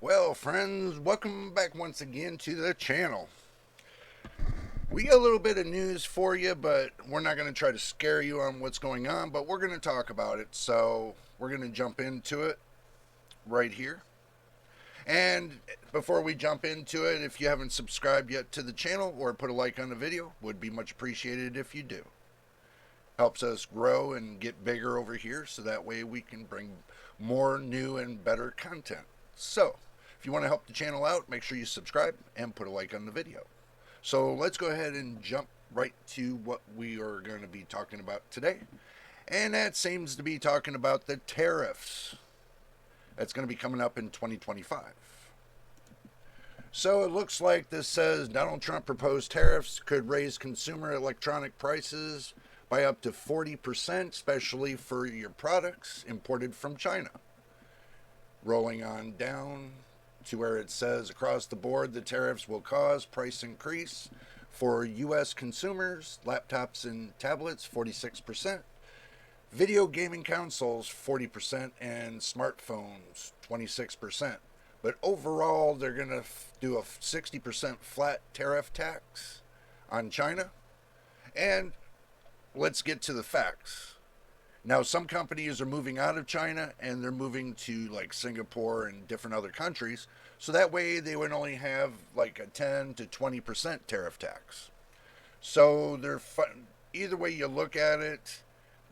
Well, friends, welcome back once again to the channel. We got a little bit of news for you, but we're not going to try to scare you on what's going on, but we're going to talk about it. So, we're going to jump into it right here. And before we jump into it, if you haven't subscribed yet to the channel or put a like on the video, would be much appreciated if you do. Helps us grow and get bigger over here so that way we can bring more new and better content. So, if you want to help the channel out, make sure you subscribe and put a like on the video. So, let's go ahead and jump right to what we are going to be talking about today. And that seems to be talking about the tariffs that's going to be coming up in 2025. So it looks like this says Donald Trump proposed tariffs could raise consumer electronic prices by up to 40%, especially for your products imported from China. Rolling on down to where it says across the board the tariffs will cause price increase for U.S. consumers, laptops and tablets 46%, video gaming consoles 40%, and smartphones 26%. But overall, they're going to do a 60% flat tariff tax on China. And let's get to the facts. Now, some companies are moving out of China and they're moving to like Singapore and different other countries. So that way they would only have like a 10 to 20% tariff tax. So either way you look at it,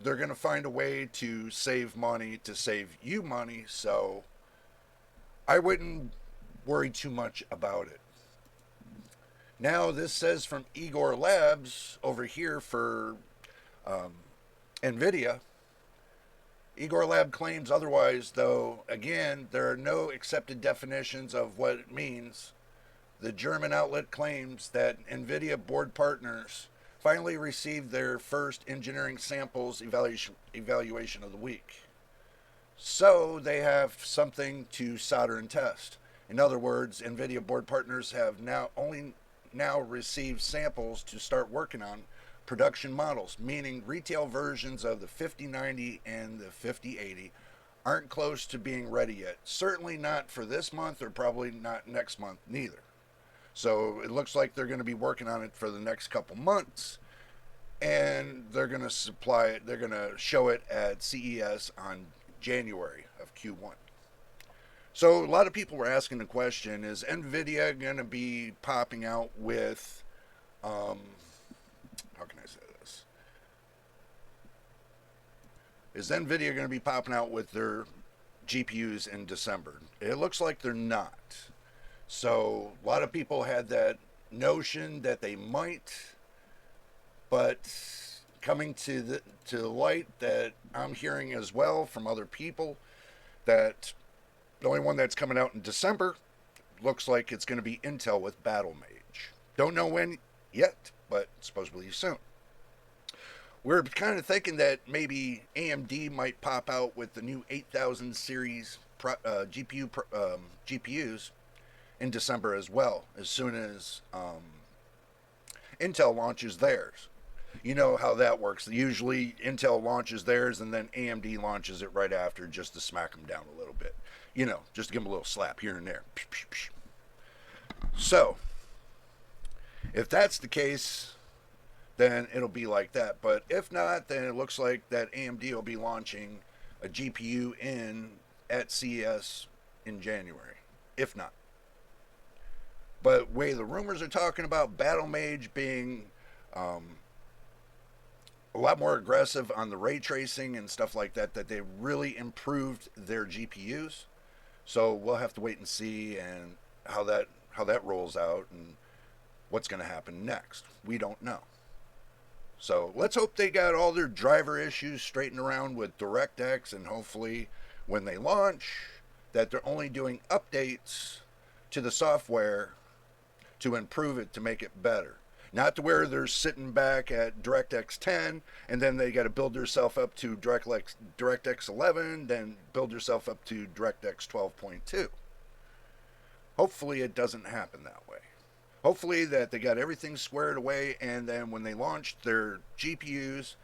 they're going to find a way to save money, to save you money. So I wouldn't worry too much about it. Now, this says from Igor Labs over here for NVIDIA. Igor Lab claims otherwise, though, again, there are no accepted definitions of what it means. The German outlet claims that NVIDIA board partners finally received their first engineering samples evaluation of the week. So they have something to solder and test. In other words, NVIDIA board partners have now received samples to start working on production models, meaning retail versions of the 5090 and the 5080 aren't close to being ready yet. Certainly not for this month or probably not next month neither. So it looks like they're going to be working on it for the next couple months, and they're going to supply it, they're going to show it at CES on January of Q1. So a lot of people were asking the question, is NVIDIA going to be popping out with, how can I say this? Is NVIDIA going to be popping out with their GPUs in December? It looks like they're not. So a lot of people had that notion that they might, but coming to the light that I'm hearing as well from other people that the only one that's coming out in December looks like it's going to be Intel with Battle Mage. Don't know when yet, but supposedly soon. We're kind of thinking that maybe AMD might pop out with the new 8000 series GPUs in December as well, as soon as Intel launches theirs. You know how that works. Usually Intel launches theirs and then AMD launches it right after just to smack them down a little bit. You know, just to give them a little slap here and there. So, if that's the case, then it'll be like that. But if not, then it looks like that AMD will be launching a GPU at CES in January. If not. But way the rumors are talking about Battle Mage being a lot more aggressive on the ray tracing and stuff like that, that they really improved their GPUs. So we'll have to wait and see and how that rolls out and what's going to happen next. We don't know. So let's hope they got all their driver issues straightened around with DirectX, and hopefully when they launch that they're only doing updates to the software to improve it, to make it better. Not to where they're sitting back at DirectX 10 and then they got to build themselves up to DirectX 11, then build yourself up to DirectX 12.2. Hopefully it doesn't happen that way. Hopefully that they got everything squared away, and then when they launch their GPUs,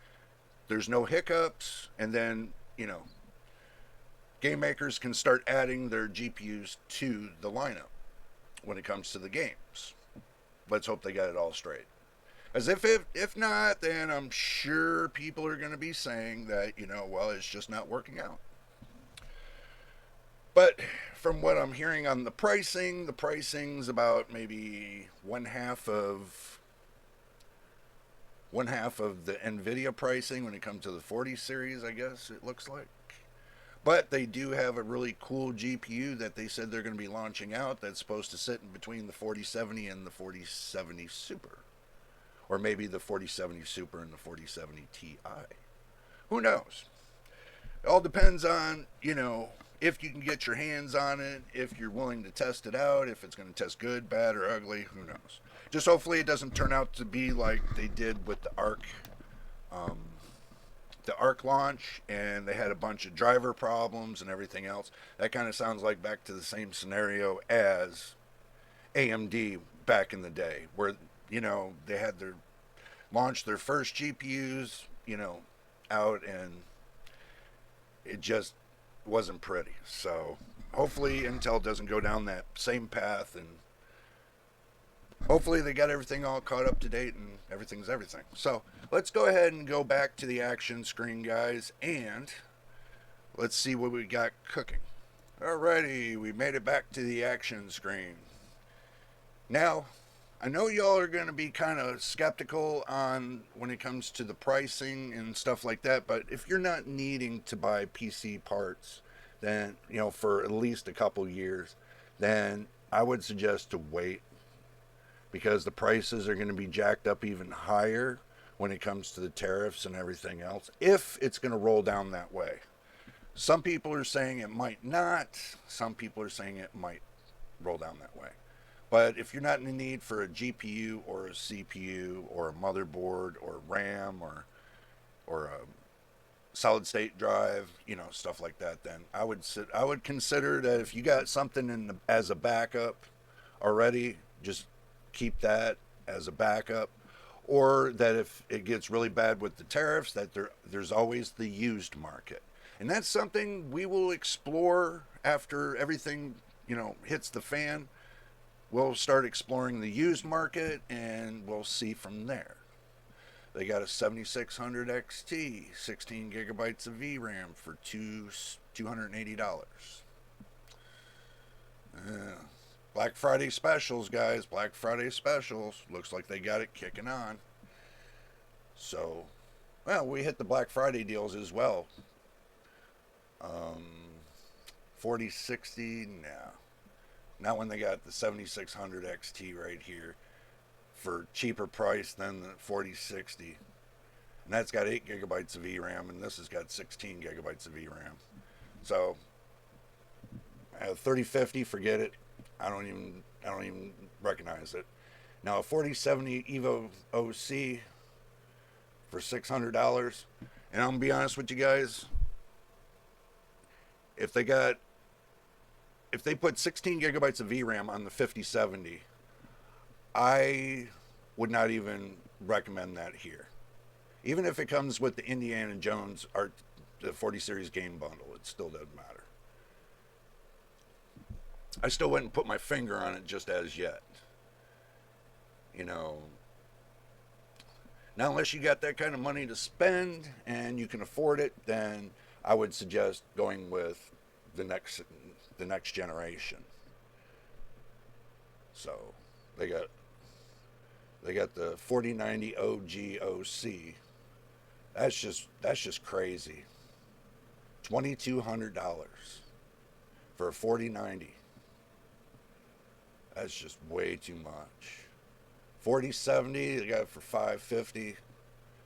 there's no hiccups, and then, game makers can start adding their GPUs to the lineup when it comes to the games. Let's hope they got it all straight. As if not, then I'm sure people are going to be saying that, well, it's just not working out. But from what I'm hearing on the pricing's about maybe one half of the Nvidia pricing when it comes to the 40 series, I guess it looks like. But they do have a really cool GPU that they said they're going to be launching out that's supposed to sit in between the 4070 and the 4070 Super. Or maybe the 4070 Super and the 4070 Ti. Who knows? It all depends on, if you can get your hands on it, if you're willing to test it out, if it's going to test good, bad, or ugly, who knows? Just hopefully it doesn't turn out to be like they did with the Arc launch, and they had a bunch of driver problems and everything else. That kind of sounds like back to the same scenario as AMD back in the day, where they had launched their first GPUs, out, and it just wasn't pretty. So hopefully Intel doesn't go down that same path, and hopefully they got everything all caught up to date and everything's everything. So let's go ahead and go back to the action screen, guys, and let's see what we got cooking. Alrighty, we made it back to the action screen. Now, I know y'all are going to be kind of skeptical on when it comes to the pricing and stuff like that, but if you're not needing to buy PC parts, then, for at least a couple years, then I would suggest to wait, because the prices are going to be jacked up even higher when it comes to the tariffs and everything else, if it's going to roll down that way. Some people are saying it might not. Some people are saying it might roll down that way. But if you're not in the need for a GPU or a CPU or a motherboard or RAM or a solid state drive, stuff like that, then I would consider that if you got something as a backup already, just keep that as a backup. Or that if it gets really bad with the tariffs, that there's always the used market. And that's something we will explore after everything, hits the fan. We'll start exploring the used market, and we'll see from there. They got a 7600 XT, 16 gigabytes of VRAM for $280. Black Friday specials, guys. Black Friday specials. Looks like they got it kicking on. So, well, we hit the Black Friday deals as well. 4060, no. Not when they got the 7600 XT right here for cheaper price than the 4060. And that's got 8 gigabytes of VRAM, and this has got 16 gigabytes of VRAM. So, 3050, forget it. I don't even recognize it. Now a 4070 Evo OC for $600, and I'm gonna be honest with you guys. If they put 16 gigabytes of VRAM on the 5070, I would not even recommend that here. Even if it comes with the Indiana Jones or the 40 series game bundle, it still doesn't matter. I still wouldn't put my finger on it just as yet. Now unless you got that kind of money to spend and you can afford it, then I would suggest going with the next generation. So they got the 4090 OG OC. That's just crazy. $2,200 for a 4090. That's just way too much. 4070, they got it for $550.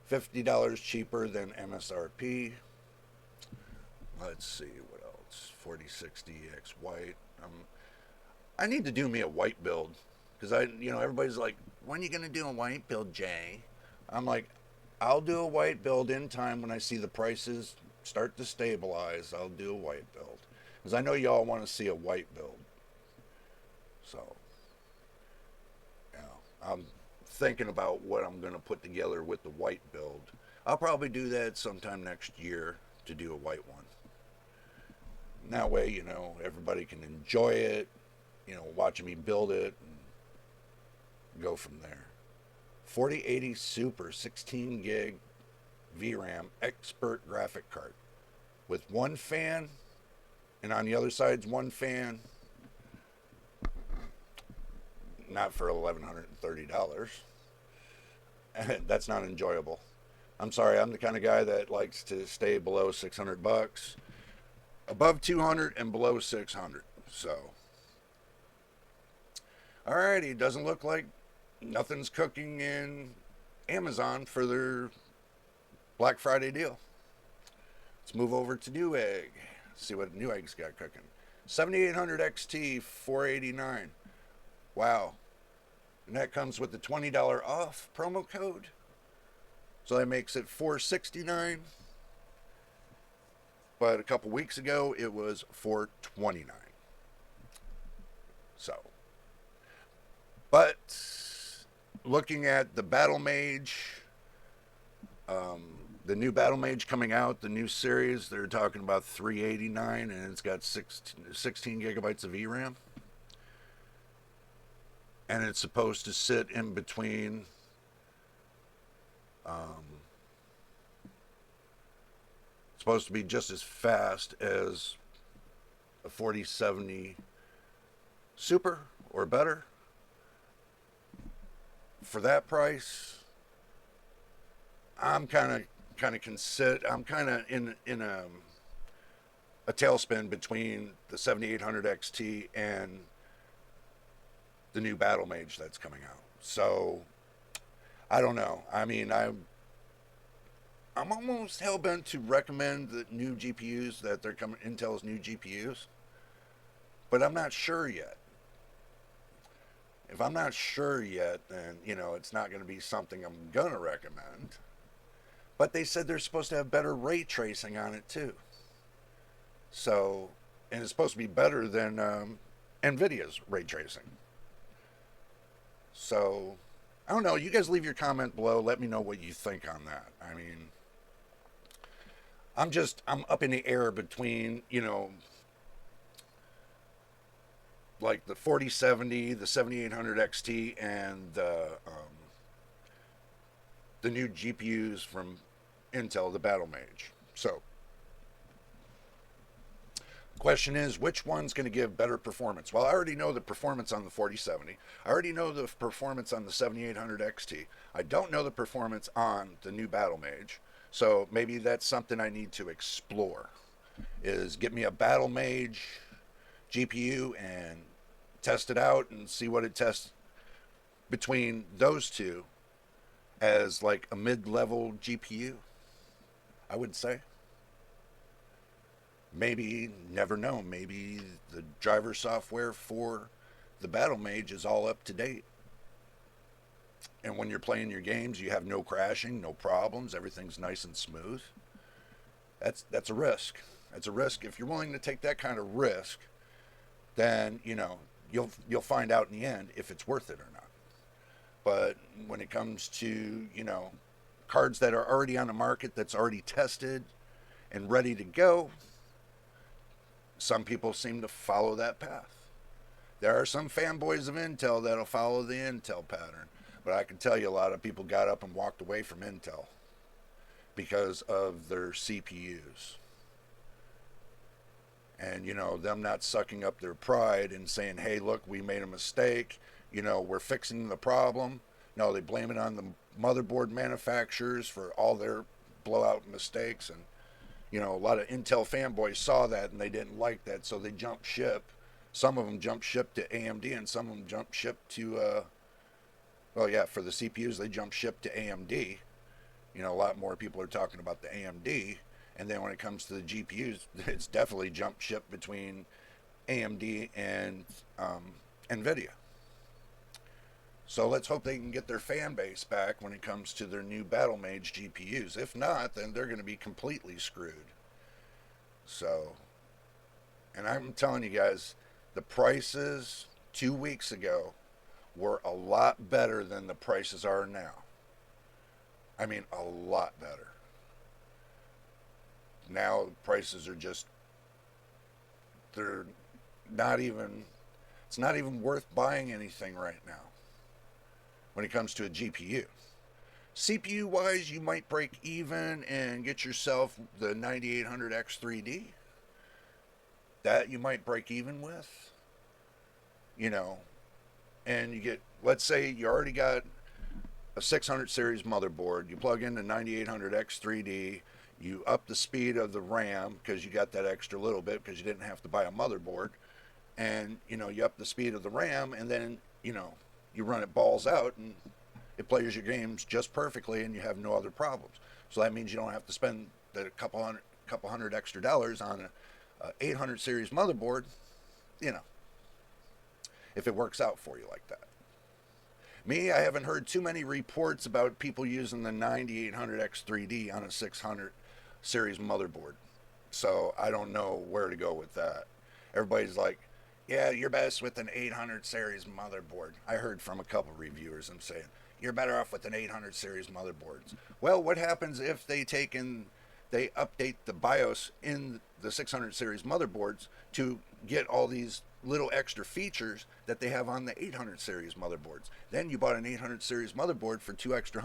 $50 cheaper than MSRP. Let's see what else. 4060X white. I need to do me a white build, because everybody's like, when are you gonna do a white build, Jay? I'm like, I'll do a white build in time when I see the prices start to stabilize. I'll do a white build, because I know y'all want to see a white build. So, I'm thinking about what I'm going to put together with the white build. I'll probably do that sometime next year to do a white one. And that way, everybody can enjoy it, watching me build it and go from there. 4080 Super 16 gig VRAM expert graphic card with one fan, and on the other side's one fan. Not for $1,130. That's not enjoyable. I'm sorry, I'm the kind of guy that likes to stay below $600, above 200 and below 600. So, alrighty, doesn't look like nothing's cooking in Amazon for their Black Friday deal. Let's move over to NewEgg. See what NewEgg's got cooking. 7800 XT 489. Wow. And that comes with the $20 off promo code. So that makes it $469. But a couple weeks ago it was $429. So, but looking at the Battle Mage, the new Battle Mage coming out, the new series, they're talking about $389, and it's got 16 gigabytes of VRAM. And it's supposed to sit in between supposed to be just as fast as a 4070 Super or better. For that price, I'm kind of I'm kind of in a tailspin between the 7800 XT and the new Battle Mage that's coming out. So I don't know. I mean, I'm almost hell bent to recommend the new GPUs that they're coming, Intel's new GPUs, but I'm not sure yet. If I'm not sure yet, then it's not going to be something I'm going to recommend. But they said they're supposed to have better ray tracing on it too. So, and it's supposed to be better than NVIDIA's ray tracing. So, I don't know. You guys leave your comment below. Let me know what you think on that. I mean, I'm up in the air between, like the 4070, the 7800 XT, and the new GPUs from Intel, the Battle Mage. So, question is, which one's going to give better performance? Well, I already know the performance on the 4070. I already know the performance on the 7800 XT. I don't know the performance on the new Battle Mage. So maybe that's something I need to explore, is get me a Battle Mage GPU and test it out and see what it tests between those two as like a mid-level GPU, I would say. Maybe, never know, maybe the driver software for the Battle Mage is all up to date. And when you're playing your games, you have no crashing, no problems, everything's nice and smooth. That's a risk. That's a risk. If you're willing to take that kind of risk, then, you'll find out in the end if it's worth it or not. But when it comes to, cards that are already on the market, that's already tested and ready to go, some people seem to follow that path. There are some fanboys of Intel that'll follow the Intel pattern, but I can tell you a lot of people got up and walked away from Intel because of their CPUs. And, them not sucking up their pride and saying, hey, look, we made a mistake, we're fixing the problem. No, they blame it on the motherboard manufacturers for all their blowout mistakes. And a lot of Intel fanboys saw that and they didn't like that, so they jumped ship. Some of them jumped ship to AMD, and some of them jumped ship to, for the CPUs, they jumped ship to AMD. A lot more people are talking about the AMD. And then when it comes to the GPUs, it's definitely jumped ship between AMD and NVIDIA. So let's hope they can get their fan base back when it comes to their new Battle Mage GPUs. If not, then they're going to be completely screwed. So, and I'm telling you guys, the prices 2 weeks ago were a lot better than the prices are now. I mean, a lot better. Now prices are just they're not even, it's not even worth buying anything right now when it comes to a GPU. CPU wise, you might break even and get yourself the 9800X3D. That you might break even with, you know, and you get, let's say you already got a 600 series motherboard, you plug in the 9800X3D, you up the speed of the RAM because you got that extra little bit because you didn't have to buy a motherboard, and you up the speed of the RAM, and then you run it balls out and it plays your games just perfectly and you have no other problems. So that means you don't have to spend the couple hundred extra dollars on a 800 series motherboard, if it works out for you like that. Me, I haven't heard too many reports about people using the 9800X3D on a 600 series motherboard. So I don't know where to go with that. Everybody's like, yeah, you're best with an 800 series motherboard. I heard from a couple reviewers them saying, you're better off with an 800 series motherboards. Well, what happens if they update the BIOS in the 600 series motherboards to get all these little extra features that they have on the 800 series motherboards? Then you bought an 800 series motherboard for $200 extra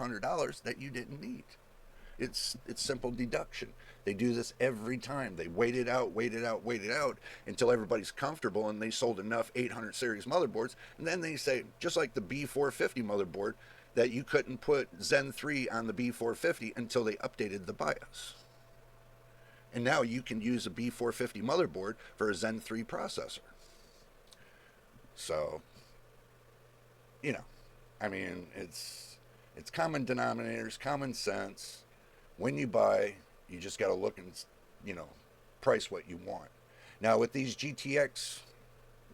that you didn't need. It's simple deduction. They do this every time. They wait it out until everybody's comfortable, and they sold enough 800 series motherboards, and then they say, just like the B450 motherboard, that you couldn't put Zen 3 on the B450 until they updated the BIOS. And now you can use a B450 motherboard for a Zen 3 processor. So, I mean, it's common denominators, common sense. When you buy, you just got to look and, price what you want. Now, with these GTX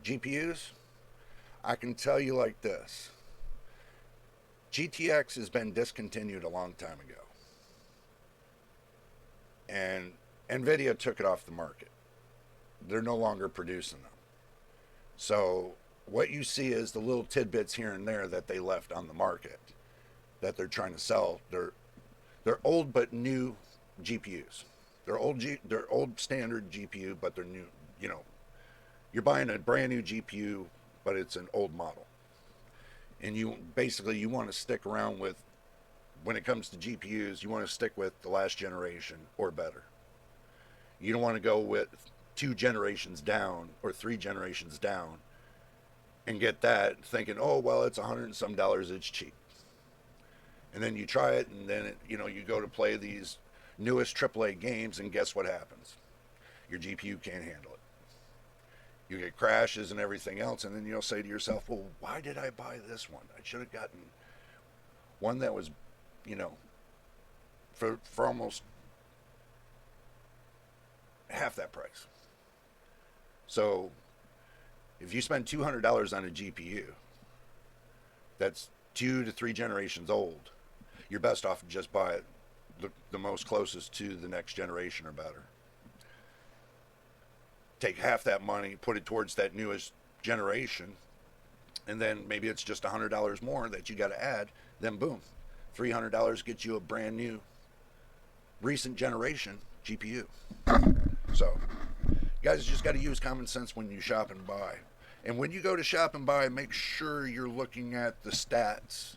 GPUs, I can tell you like this. GTX has been discontinued a long time ago. And NVIDIA took it off the market. They're no longer producing them. So what you see is the little tidbits here and there that they left on the market that they're trying to sell. They're old but new GPUs. They're old standard GPU, but they're new. You're buying a brand new GPU, but it's an old model. And you want to stick around with, when it comes to GPUs, you want to stick with the last generation or better. You don't want to go with 2 generations down or 3 generations down and get that thinking, oh, well, it's $100 and some, it's cheap. And then you try it, and then you go to play these newest AAA games, and guess what happens? Your GPU can't handle it. You get crashes and everything else, and then you'll say to yourself, well, why did I buy this one? I should have gotten one that was, for almost half that price. So if you spend $200 on a GPU that's 2 to 3 generations old, you're best off to just buy the most closest to the next generation or better. Take half that money, put it towards that newest generation, and then maybe it's just $100 more that you got to add. Then boom, $300 gets you a brand new, recent generation GPU. So, you guys just got to use common sense when you shop and buy. And when you go to shop and buy, make sure you're looking at the stats,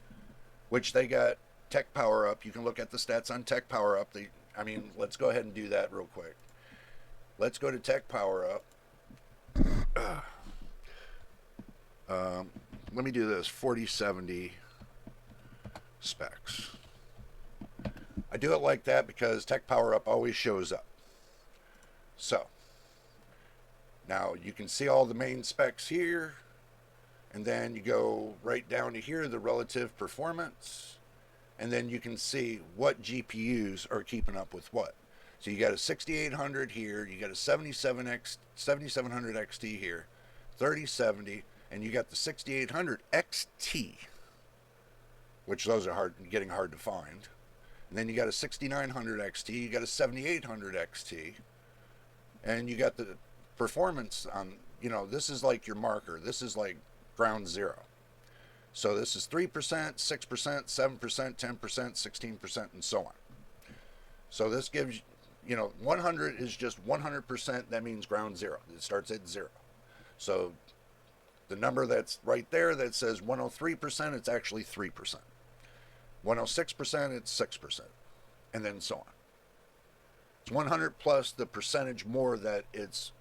which they got Tech Power Up. You can look at the stats on Tech Power Up. Let's go ahead and do that real quick. Let's go to Tech Power Up. Let me do this 4070 specs. I do it like that because Tech Power Up always shows up. So, now you can see all the main specs here, and then you go right down to here, the relative performance, and then you can see what GPUs are keeping up with what. So you got a 6800 here, you got a 7700 XT here, 3070, and you got the 6800 XT, which those are getting hard to find. And then you got a 6900 XT, you got a 7800 XT, and you got the performance on, this is like your marker. This is like ground zero. So this is 3%, 6%, 7%, 10%, 16%, and so on. So this gives 100 is just 100%. That means ground zero. It starts at zero. So the number that's right there that says 103%, it's actually 3%. 106%, it's 6%. And then so on. It's 100 plus the percentage more that it's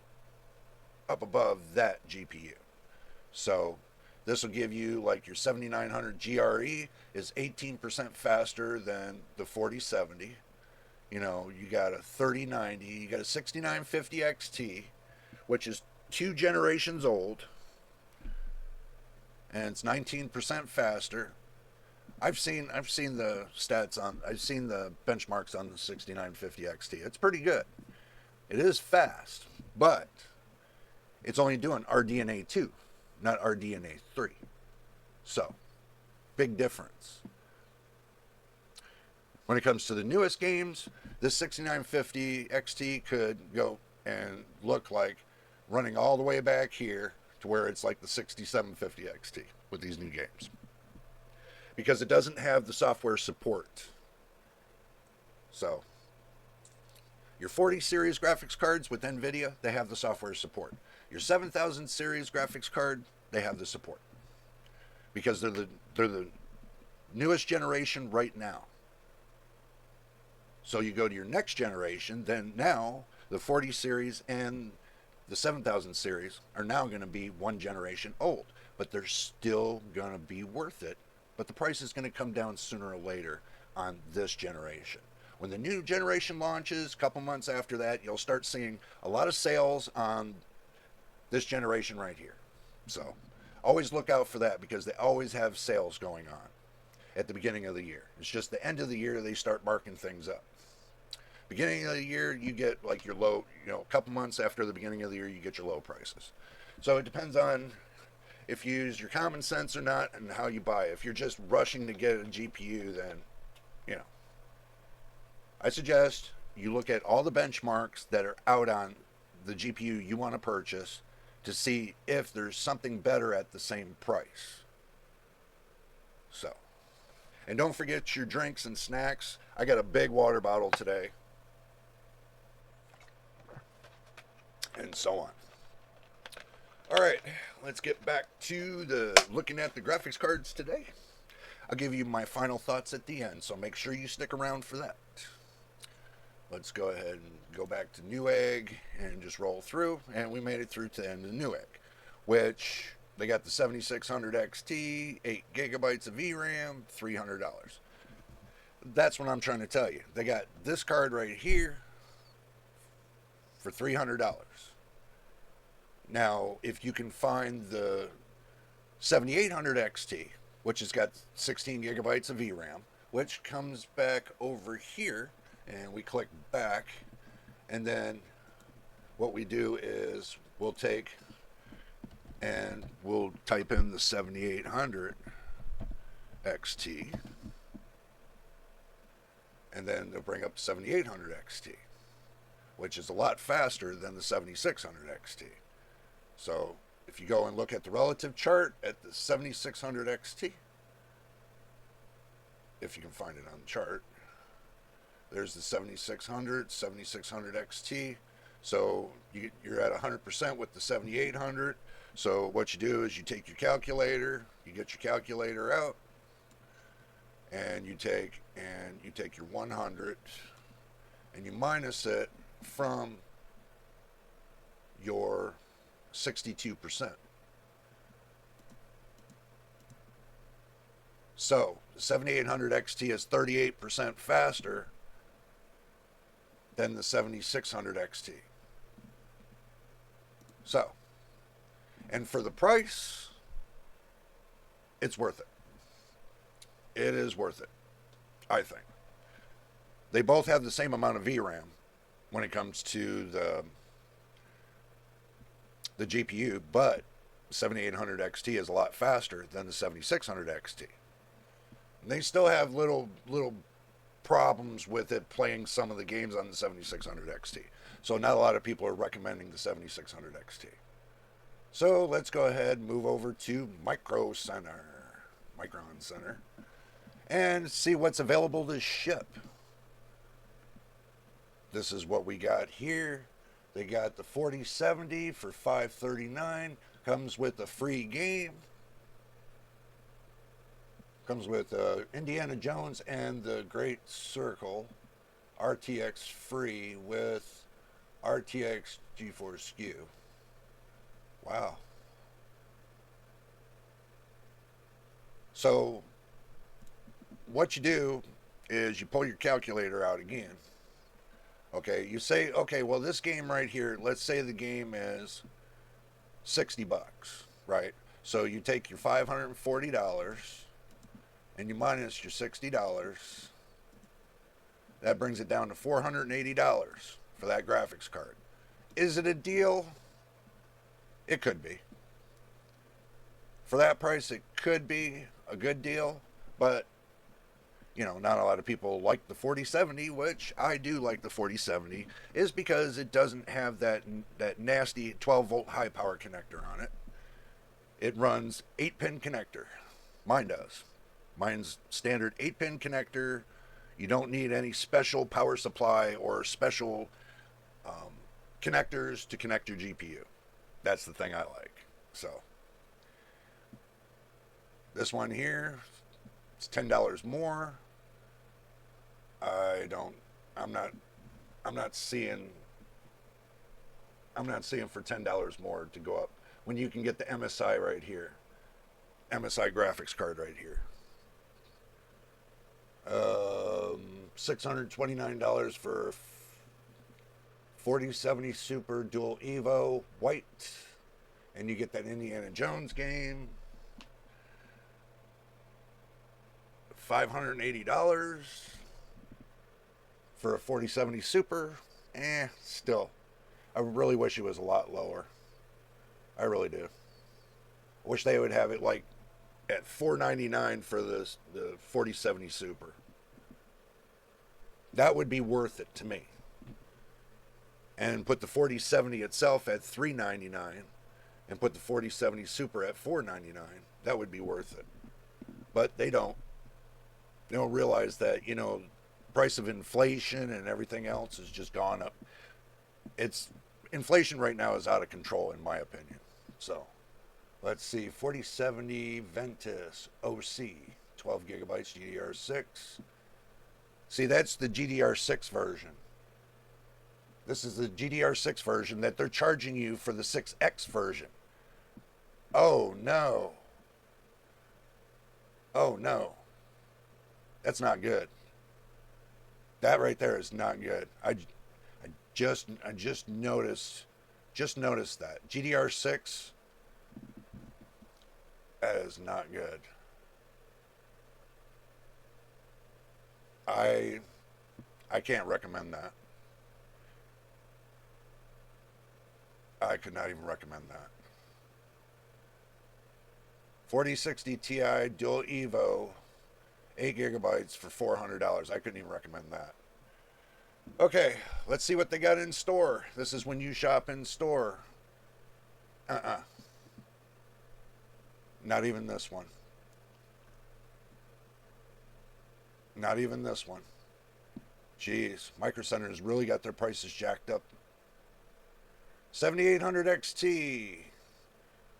up above that GPU. So this will give you, like, your 7900 GRE is 18% faster than the 4070. You got a 3090, you got a 6950 XT, which is 2 generations old, and it's 19% faster. I've seen the stats on, I've seen the benchmarks on the 6950 XT. It's pretty good. It is fast, but it's only doing RDNA 2, not RDNA 3. So, big difference. When it comes to the newest games, this 6950 XT could go and look like running all the way back here to where it's like the 6750 XT with these new games. Because it doesn't have the software support. So, your 40 series graphics cards with NVIDIA, they have the software support. Your 7000 series graphics card, they have the support. Because they're the newest generation right now. So you go to your next generation, then now the 40 series and the 7000 series are now going to be one generation old. But they're still going to be worth it. But the price is going to come down sooner or later on this generation. When the new generation launches, a couple months after that, you'll start seeing a lot of sales on this generation right here. So always look out for that, because they always have sales going on at the beginning of the year. It's just the end of the year they start marking things up. Beginning of the year, you get like your low, a couple months after the beginning of the year, you get your low prices. So it depends on if you use your common sense or not and how you buy. If you're just rushing to get a GPU, then, I suggest you look at all the benchmarks that are out on the GPU you want to purchase to see if there's something better at the same price. So, and don't forget your drinks and snacks. I got a big water bottle today. And so on. All right, let's get back to looking at the graphics cards today. I'll give you my final thoughts at the end, so make sure you stick around for that. Let's go ahead and go back to NewEgg and just roll through, and we made it through to the end of NewEgg, which they got the 7600 XT, 8 gigabytes of VRAM, $300. That's what I'm trying to tell you. They got this card right here for $300. Now, if you can find the 7800 XT, which has got 16 gigabytes of VRAM, which comes back over here, and we click back, and then what we do is we'll take and we'll type in the 7800 XT, and then they'll bring up 7800 XT, which is a lot faster than the 7600 XT. So if you go and look at the relative chart at the 7600 XT, if you can find it on the chart, there's the 7600 XT. So you're at 100% with the 7800. So what you do is you take your calculator, you get your calculator out, and you take your 100 and you minus it from your 62%. So the 7800 XT is 38% faster than the 7600 XT. So, and for the price, it's worth it. It is worth it, I think. They both have the same amount of VRAM when it comes to the GPU, but 7800 XT is a lot faster than the 7600 XT. And they still have little problems with it playing some of the games on the 7600 XT. So not a lot of people are recommending the 7600 XT. So let's go ahead and move over to Micron Center, and see what's available to ship. This is what we got here. They got the 4070 for $539. Comes with a free game. Comes with Indiana Jones and the Great Circle RTX free with RTX GeForce SKU. Wow. So what you do is you pull your calculator out again. Okay, you say, okay, well, this game right here, let's say the game is $60, right? So you take your $540 and you minus your $60. That brings it down to $480 for that graphics card. Is it a deal? It could be. For that price, it could be a good deal, but you know, not a lot of people like the 4070, which I do like the 4070, is because it doesn't have that nasty 12-volt high power connector on it. It runs 8-pin connector. Mine does. Mine's standard 8-pin connector. You don't need any special power supply or special connectors to connect your GPU. That's the thing I like. So this one here, it's $10 more. I'm not seeing for $10 more to go up when you can get the MSI right here. MSI graphics card right here. $629 for 4070 Super Dual Evo White, and you get that Indiana Jones game. $580 for a 4070 Super. Still, I really wish it was a lot lower. I really do. I wish they would have it like at $499 for the 4070 Super. That would be worth it to me. And put the 4070 itself at $399 and put the 4070 Super at $499. That would be worth it. But they don't. They don't realize that, you know, price of inflation and everything else has just gone up. Inflation right now is out of control, in my opinion. So let's see, 4070 Ventus OC, 12 gigabytes GDR6. See, that's the GDR6 version. This is the GDR6 version that they're charging you for the 6X version. Oh no. Oh no. That's not good. That right there is not good. I just noticed that. GDR6, that is not good. I can't recommend that. I could not even recommend that. 4060 Ti Dual Evo, 8 gigabytes for $400. I couldn't even recommend that. Okay, let's see what they got in store. This is when you shop in store. Not even this one. Not even this one. Jeez, Micro Center has really got their prices jacked up. 7800 XT,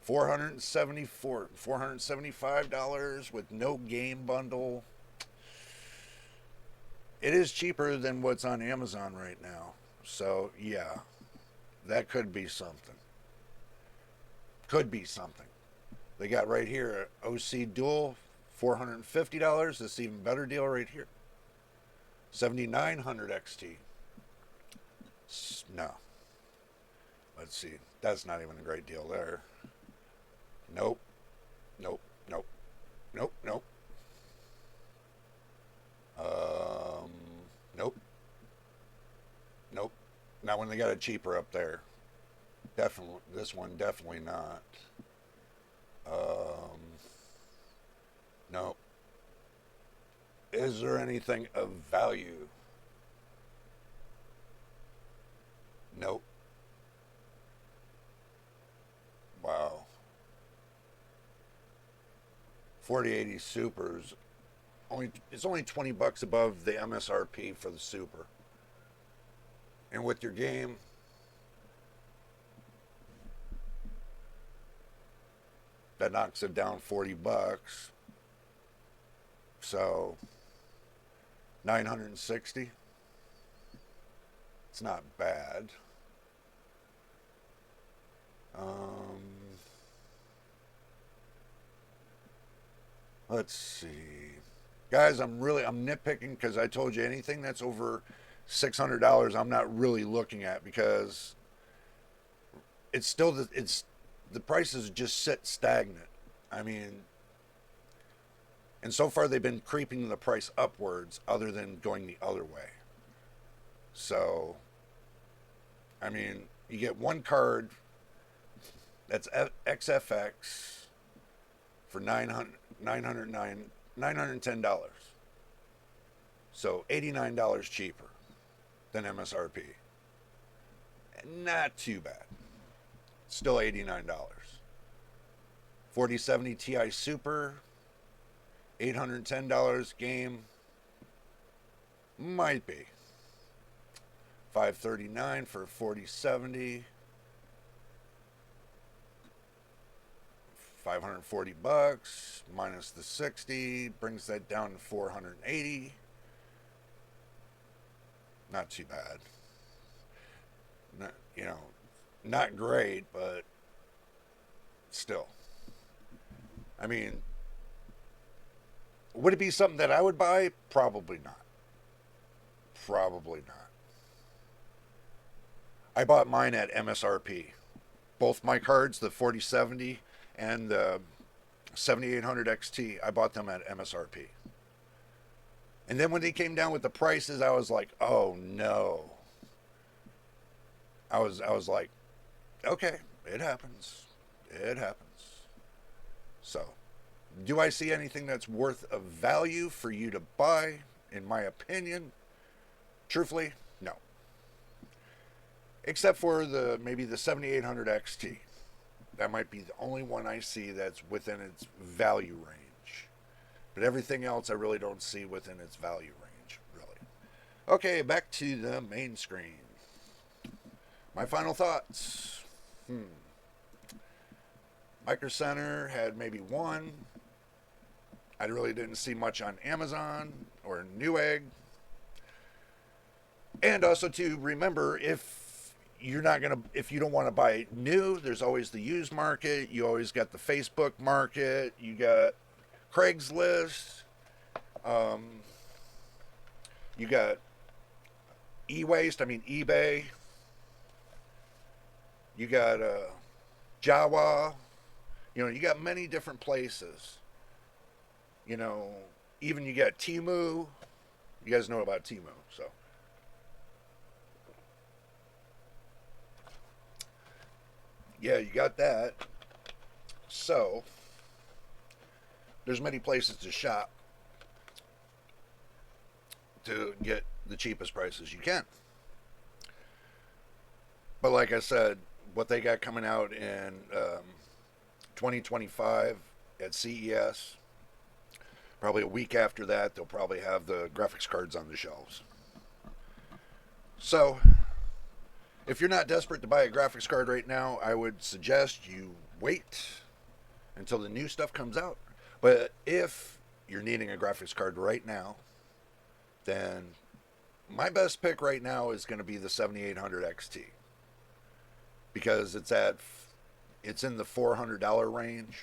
$475 with no game bundle. It is cheaper than what's on Amazon right now. So, yeah, that could be something. Could be something. They got right here OC Dual, $450. This is even better deal right here. 7900 XT. No. Let's see. That's not even a great deal there. Nope. Nope. Nope. Nope. Nope. Nope. Nope. Not when they got it cheaper up there. Definitely. This one definitely not. Nope. Is there anything of value? Nope. Wow. 4080 Supers. It's only $20 above the MSRP for the Super. And with your game, that knocks it down $40. So 960. It's not bad. Um, let's see. Guys, I'm nitpicking because I told you anything that's over $600 I'm not really looking at because it's still the prices just sit stagnant. I mean, and so far they've been creeping the price upwards other than going the other way. So, I mean, you get one card that's XFX for $910. So $89 cheaper than MSRP. Not too bad. Still $89. 4070 Ti Super, $810 game. Might be. $539 for 4070. $540 minus the 60 brings that down to 480. Not too bad. Not, not great, but still. I mean, would it be something that I would buy? Probably not. Probably not. I bought mine at MSRP. Both my cards, the 4070 and the 7800 XT, I bought them at MSRP. And then when they came down with the prices, I was like, oh no. I was like, okay, it happens. It happens. So, do I see anything that's worth of value for you to buy? In my opinion, truthfully, no. Except for maybe the 7800 XT. That might be the only one I see that's within its value range. But everything else I really don't see within its value range, really. Okay, back to the main screen. My final thoughts. Micro Center had maybe one. I really didn't see much on Amazon or Newegg. And also to remember, if you don't want to buy new, there's always the used market. You always got the Facebook market. You got Craigslist. You got eBay. You got Jawa. You got many different places. Even you got Temu. You guys know about Temu, so. Yeah, you got that. So, there's many places to shop to get the cheapest prices you can. But like I said, what they got coming out in 2025 at CES, probably a week after that, they'll probably have the graphics cards on the shelves. So, if you're not desperate to buy a graphics card right now, I would suggest you wait until the new stuff comes out. But if you're needing a graphics card right now, then my best pick right now is going to be the 7800 XT. Because it's in the $400 range.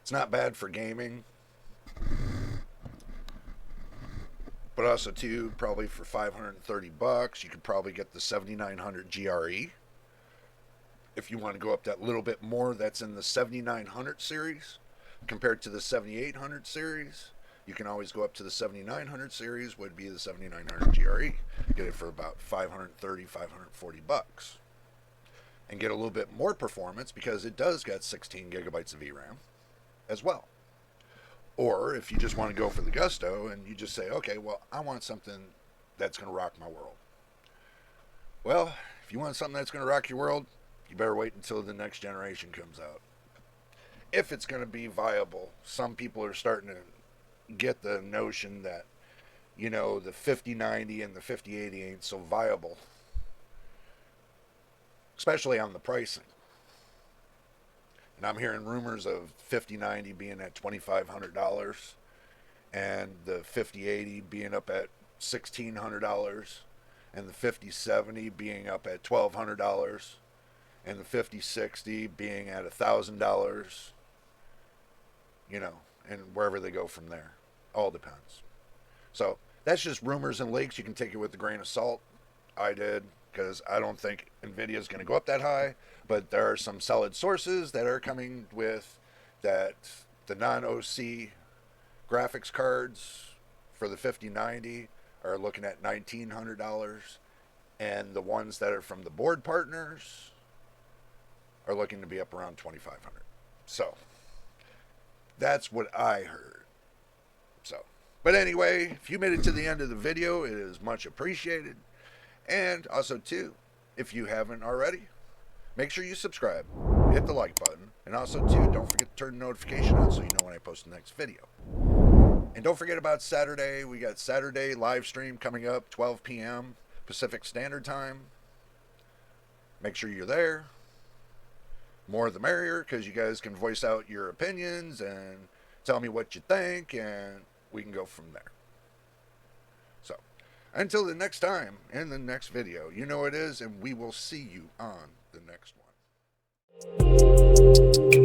It's not bad for gaming. But also too, probably for $530, you could probably get the 7900 GRE. If you want to go up that little bit more, that's in the 7900 series compared to the 7800 series. You can always go up to the 7900 series, would be the 7900 GRE. Get it for about $530, $540, and get a little bit more performance because it does got 16 gigabytes of VRAM as well. Or if you just want to go for the gusto and you just say, okay, well, I want something that's going to rock my world. Well, if you want something that's going to rock your world, you better wait until the next generation comes out. If it's going to be viable, some people are starting to get the notion that you know, the 5090 and the 5080 ain't so viable, especially on the pricing. And I'm hearing rumors of 5090 being at $2,500 and the 5080 being up at $1,600 and the 5070 being up at $1,200 and the 5060 being at $1,000, you know, and wherever they go from there. All depends. So that's just rumors and leaks. You can take it with a grain of salt. I did, because I don't think NVIDIA is going to go up that high, but there are some solid sources that are coming with that the non-OC graphics cards for the 5090 are looking at $1,900, and the ones that are from the board partners are looking to be up around $2,500. So that's what I heard. So, but anyway, if you made it to the end of the video, it is much appreciated. And also, too, if you haven't already, make sure you subscribe, hit the like button, and also, too, don't forget to turn the notification on so you know when I post the next video. And don't forget about Saturday. We got Saturday live stream coming up, 12 p.m. Pacific Standard Time. Make sure you're there. More the merrier, because you guys can voice out your opinions and tell me what you think, and we can go from there. So, until the next time, in the next video, you know it is, and we will see you on the next one.